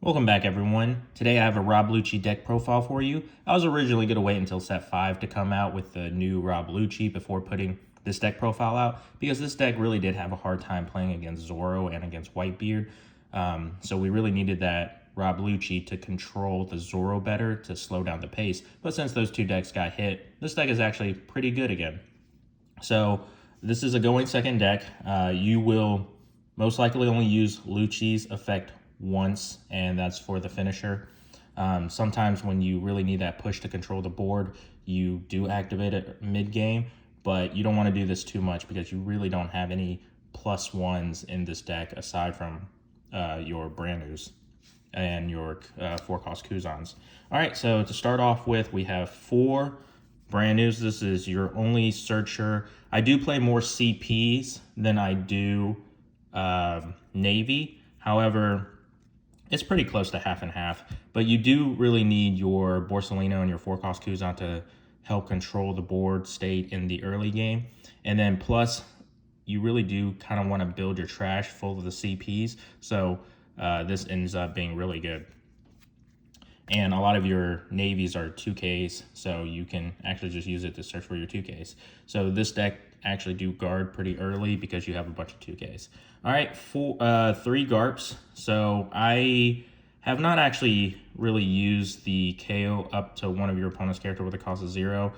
Welcome back, everyone. Today I have a Rob LUCCI deck profile for you. I was originally going to wait until set 5 to come out with the new Rob LUCCI before putting this deck profile out, because this deck really did have a hard time playing against Zoro and against Whitebeard. So we really needed that Rob LUCCI to control the Zoro better to slow down the pace. But since those two decks got hit, this deck is actually pretty good again. So this is a going second deck. You will most likely only use LUCCI's effect once, and that's for the finisher. Sometimes when you really need that push to control the board, you do activate it mid-game, but you don't want to do this too much because you really don't have any plus ones in this deck aside from your brand news and your 4-cost Kuzans. All right, so to start off with, we have 4 brand news. This is your only searcher. I do play more CPs than I do Navy. However, it's pretty close to half and half, but you do really need your Borsalino and your 4-cost Kuzan to help control the board state in the early game. And then plus, you really do kind of want to build your trash full of the CPs. So this ends up being really good. And a lot of your navies are 2Ks, so you can actually just use it to search for your 2Ks. So this deck actually do guard pretty early because you have a bunch of 2Ks. All right, 3 Garps. So I have not actually really used the KO up to one of your opponent's character with a cost of 0.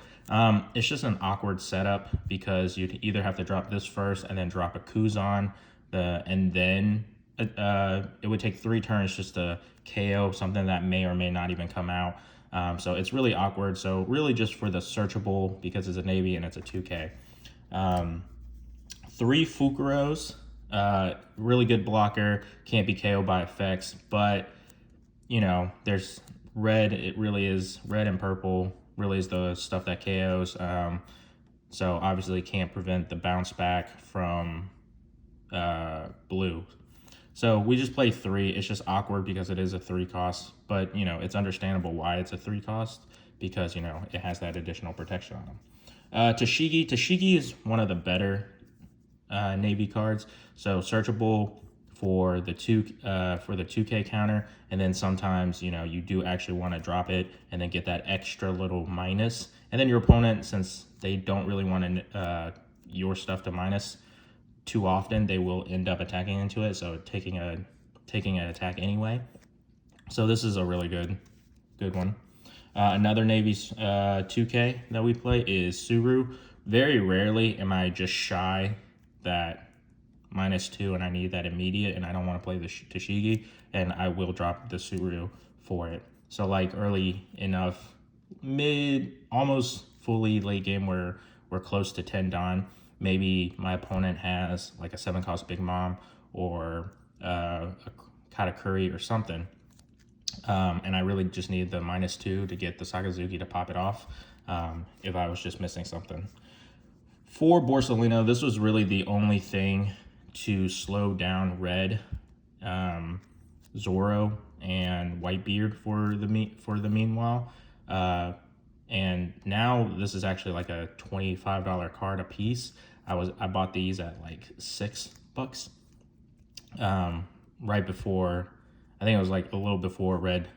It's just an awkward setup because you'd either have to drop this first and then drop a Kuzan, and then it would take 3 turns just to KO something that may or may not even come out. So it's really awkward. So really just for the searchable, because it's a Navy and it's a 2K. 3 Fukuros, really good blocker, can't be KO'd by effects, but you know, there's red, it really is, red and purple really is the stuff that KOs. So obviously can't prevent the bounce back from blue. So we just play 3. It's just awkward because it is a 3 cost, but you know, it's understandable why it's a 3 cost because, you know, it has that additional protection on them. Tashigi is one of the better Navy cards. So searchable for the 2K counter, and then sometimes, you know, you do actually want to drop it and then get that extra little minus. And then your opponent, since they don't really want your stuff to minus too often, they will end up attacking into it, so taking an attack anyway. So this is a really good one. Another Navy's 2K that we play is Suru. Very rarely am I just shy that -2 and I need that immediate and I don't want to play the Tashigi, and I will drop the Suru for it. So like early enough, mid, almost fully late game where we're close to 10 Dawn, maybe my opponent has like a 7-cost Big Mom or a Katakuri or something. And I really just need the -2 to get the Sakazuki to pop it off if I was just missing something. For Borsalino, this was really the only thing to slow down red, Zoro, and Whitebeard for the meanwhile. And now this is actually like a $25 card a piece. I bought these at like $6, right before, I think it was like a little before red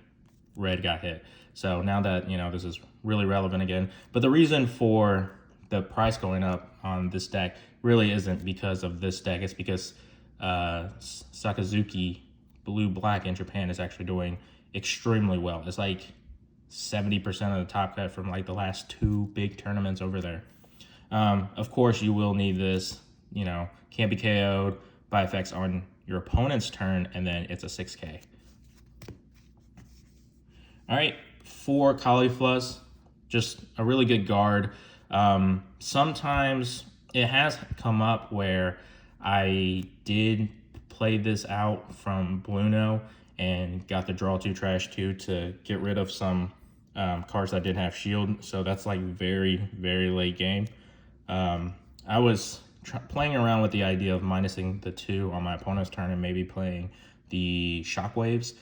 got hit. So now that, you know, this is really relevant again. But the reason for the price going up on this deck really isn't because of this deck. It's because Sakazuki blue-black in Japan is actually doing extremely well. It's like 70% of the top cut from like the last 2 big tournaments over there. Of course, you will need this, you know, can't be KO'd by effects on your opponent's turn, and then it's a 6K. All right, 4 Cauliflas, just a really good guard. Sometimes it has come up where I did play this out from Bluno and got the draw 2 trash 2 to get rid of some cards that didn't have shield. So that's like very, very late game. I was playing around with the idea of minusing the 2 on my opponent's turn and maybe playing the shockwaves.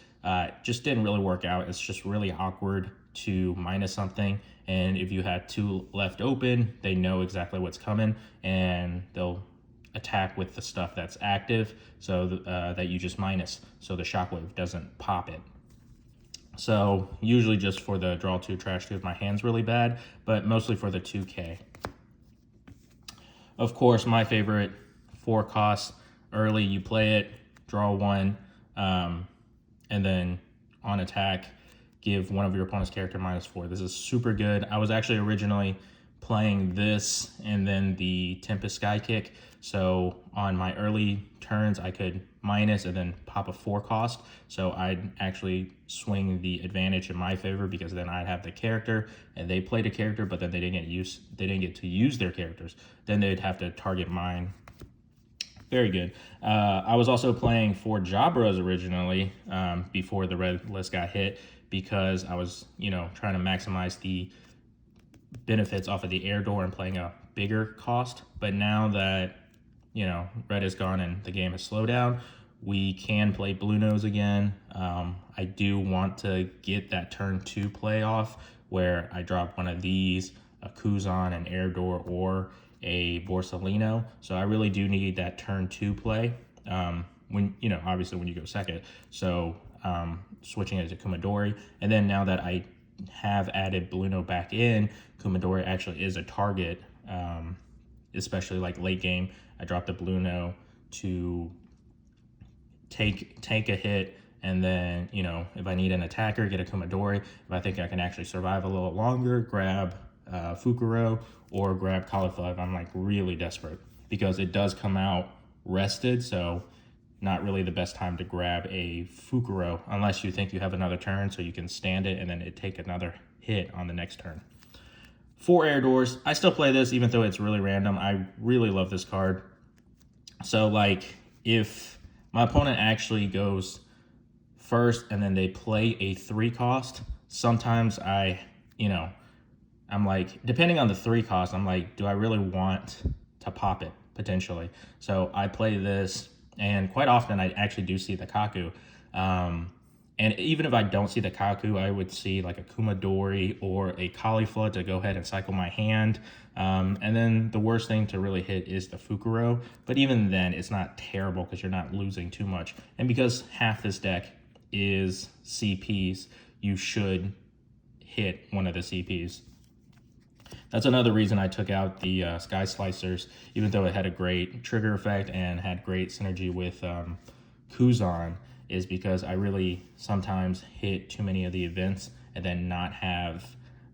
Just didn't really work out. It's just really awkward to minus something, and if you had 2 left open, they know exactly what's coming and they'll attack with the stuff that's active, so that you just minus, so the shockwave doesn't pop it. So usually just for the draw 2, trash 2 if my hand's really bad, but mostly for the 2K. Of course, my favorite 4 costs. Early, you play it, draw 1, and then on attack, give one of your opponent's character -4. This is super good. I was actually originally playing this and then the Tempest Sky Kick. So on my early turns, I could minus and then pop a 4 cost. So I'd actually swing the advantage in my favor because then I'd have the character and they played a character, but then they didn't get to use their characters. Then they'd have to target mine. Very good. I was also playing 4 Jabras originally before the red list got hit because I was, trying to maximize the benefits off of the air door and playing a bigger cost. But now that, red is gone and the game has slowed down, we can play blue nose again. I do want to get that turn 2 play off where I drop one of these, a Kuzan, an air door, or a Borsalino. So I really do need that turn 2 play when, obviously when you go second. So switching it to Kumadori. And then now that I have added Bluno back in, Kumadori actually is a target, especially like late game. I dropped the Bluno to take a hit, and then, if I need an attacker, get a Kumadori. If I think I can actually survive a little longer, grab Fukuro or grab Cauliflower if I'm like really desperate, because it does come out rested, so not really the best time to grab a Fukuro unless you think you have another turn so you can stand it and then it take another hit on the next turn. 4 air doors. I still play this even though it's really random. I really love this card. So like if my opponent actually goes first and then they play a 3 cost, sometimes I'm like, depending on the 3 cost, I'm like, do I really want to pop it potentially? So I play this, and quite often I actually do see the Kaku. And even if I don't see the Kaku, I would see like a Kumadori or a Cauliflower to go ahead and cycle my hand. And then the worst thing to really hit is the Fukuro. But even then, it's not terrible because you're not losing too much. And because half this deck is CPs, you should hit one of the CPs. That's another reason I took out the Sky Slicers, even though it had a great trigger effect and had great synergy with Kuzan, is because I really sometimes hit too many of the events and then not have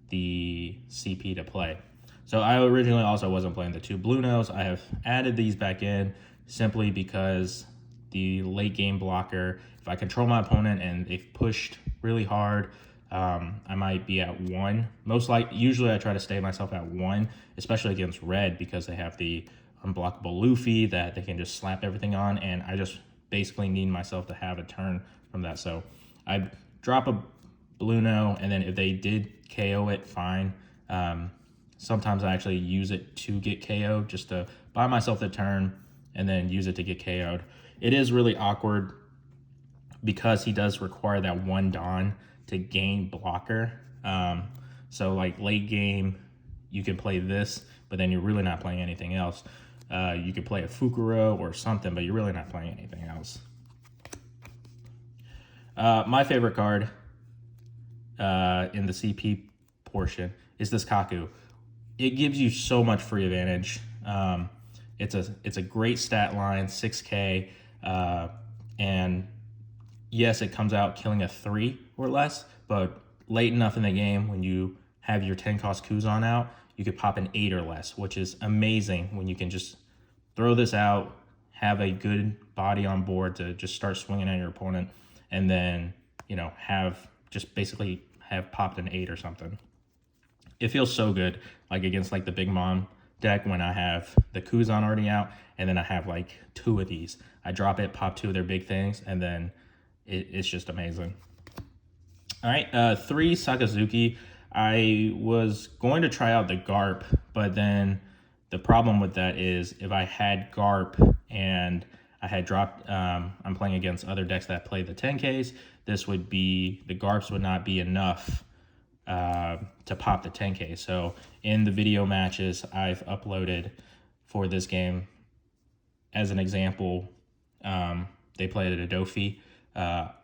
the CP to play. So I originally also wasn't playing the 2 blue nose. I have added these back in simply because the late game blocker, if I control my opponent and they've pushed really hard, I might be at 1. Usually I try to stay myself at 1, especially against red because they have the unblockable Luffy that they can just slap everything on, and I just basically need myself to have a turn from that. So I drop a Bluno, and then if they did KO it, fine. Sometimes I actually use it to get KO'd just to buy myself the turn and then use it to get KO'd. It is really awkward because he does require that 1 Dawn to gain blocker. So like late game, you can play this, but then you're really not playing anything else. You could play a Fukuro or something, but you're really not playing anything else. My favorite card in the CP portion is this Kaku. It gives you so much free advantage. It's a great stat line, 6K, and yes, it comes out killing a 3 or less, but late enough in the game when you have your 10 cost Kuzan out, you could pop an 8 or less, which is amazing when you can just throw this out, have a good body on board to just start swinging at your opponent, and then, basically have popped an 8 or something. It feels so good, like against like the Big Mom deck when I have the Kuzan already out, and then I have like 2 of these. I drop it, pop 2 of their big things, and then it's just amazing. All right, 3 Sakazuki. I was going to try out the Garp, but then the problem with that is if I had Garp and I had dropped, I'm playing against other decks that play the 10Ks, the Garps would not be enough to pop the 10K. So in the video matches I've uploaded for this game, as an example, they played at Adofi.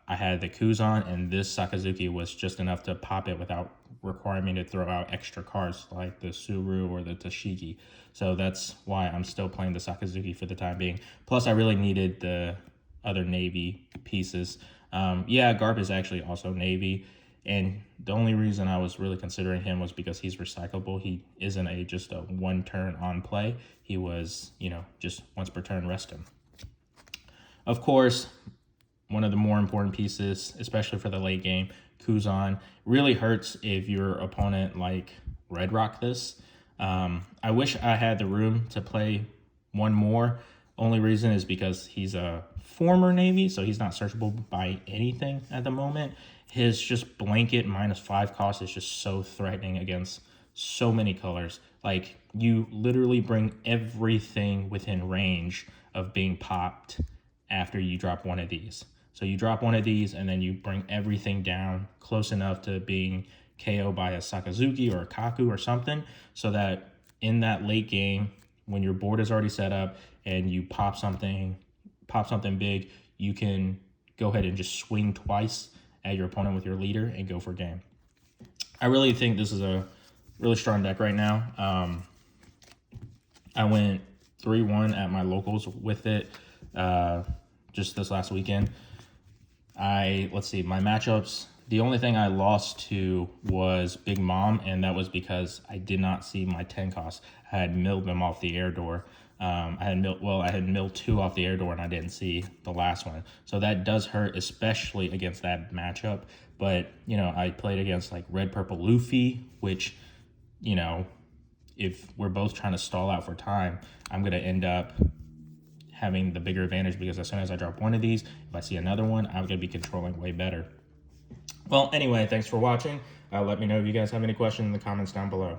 I had the Kuzan, and this Sakazuki was just enough to pop it without requiring me to throw out extra cards like the Suru or the Toshigi. So that's why I'm still playing the Sakazuki for the time being. Plus, I really needed the other Navy pieces. Yeah, Garp is actually also Navy, and the only reason I was really considering him was because he's recyclable. He isn't just a one turn on play. He was, just once per turn rest him. Of course, one of the more important pieces, especially for the late game, Kuzan, really hurts if your opponent Red Rock this. I wish I had the room to play one more. Only reason is because he's a former Navy, so he's not searchable by anything at the moment. His just blanket -5 cost is just so threatening against so many colors. Like, you literally bring everything within range of being popped after you drop one of these. So you drop one of these, and then you bring everything down close enough to being KO by a Sakazuki or a Kaku or something, so that in that late game, when your board is already set up and you pop something big, you can go ahead and just swing twice at your opponent with your leader and go for game. I really think this is a really strong deck right now. I went 3-1 at my locals with it just this last weekend. Let's see, my matchups, the only thing I lost to was Big Mom, and that was because I did not see my 10 costs. I had milled them off the air door. I had milled 2 off the air door, and I didn't see the last one. So that does hurt, especially against that matchup. But, I played against Red Purple Luffy, which, if we're both trying to stall out for time, I'm going to end up having the bigger advantage, because as soon as I drop one of these, if I see another one, I'm going to be controlling way better. Well, anyway, thanks for watching. Let me know if you guys have any questions in the comments down below.